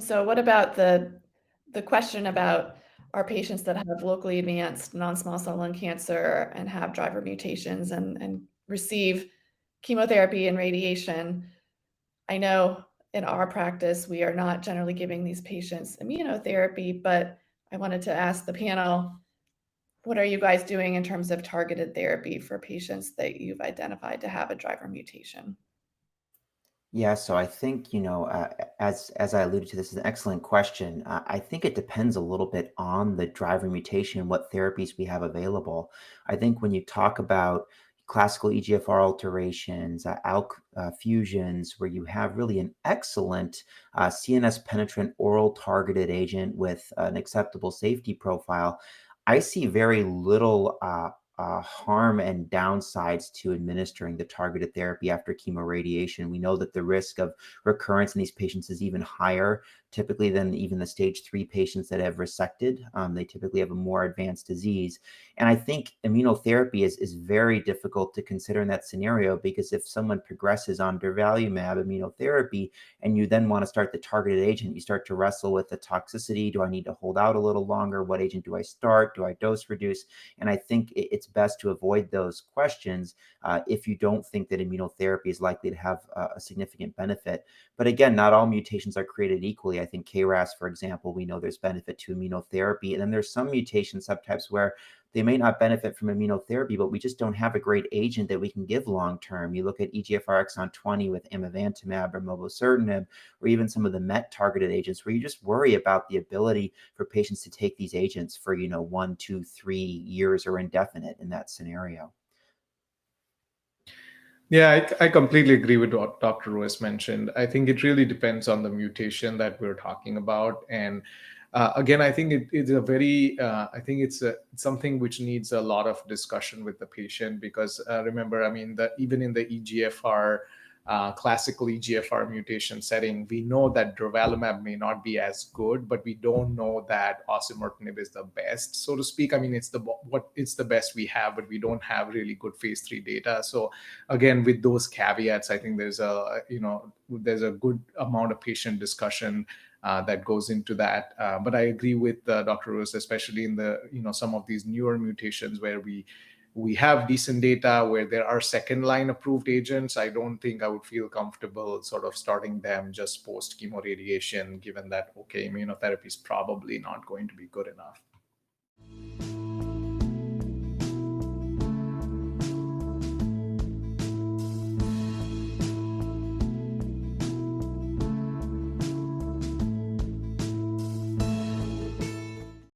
So what about the question about our patients that have locally advanced non-small cell lung cancer and have driver mutations and receive chemotherapy and radiation? I know in our practice, we are not generally giving these patients immunotherapy, but I wanted to ask the panel, what are you guys doing in terms of targeted therapy for patients that you've identified to have a driver mutation? Yeah, so I think, as I alluded to, this is an excellent question. I think it depends a little bit on the driver mutation, what therapies we have available. I think when you talk about classical EGFR alterations, ALK fusions, where you have really an excellent CNS penetrant oral targeted agent with an acceptable safety profile, I see very little harm and downsides to administering the targeted therapy after chemoradiation. We know that the risk of recurrence in these patients is even higher, typically than even the stage 3 patients that have resected. They typically have a more advanced disease. And I think immunotherapy is very difficult to consider in that scenario because if someone progresses on durvalumab immunotherapy and you then want to start the targeted agent, you start to wrestle with the toxicity. Do I need to hold out a little longer? What agent do I start? Do I dose reduce? And I think it's best to avoid those questions if you don't think that immunotherapy is likely to have a significant benefit. But again, not all mutations are created equally. I think KRAS, for example, we know there's benefit to immunotherapy. And then there's some mutation subtypes where they may not benefit from immunotherapy, but we just don't have a great agent that we can give long term. You look at EGFR exon 20 with amivantamab or mobocertinib, or even some of the MET targeted agents where you just worry about the ability for patients to take these agents for, 1, 2, 3 years or indefinite in that scenario. Yeah, I completely agree with what Dr. Ruiz mentioned. I think it really depends on the mutation that we're talking about. And again, I think it's a very, I think it's something which needs a lot of discussion with the patient because remember, I mean, even in the EGFR, classical EGFR mutation setting, we know that durvalumab may not be as good, but we don't know that osimertinib is the best, so to speak. I mean, it's the best we have, but we don't have really good phase 3 data. So again, with those caveats, I think there's a good amount of patient discussion that goes into that. But I agree with Dr. Ruiz, especially in the some of these newer mutations where we have decent data where there are second line approved agents. I don't think I would feel comfortable sort of starting them just post chemoradiation, given that, okay, immunotherapy is probably not going to be good enough.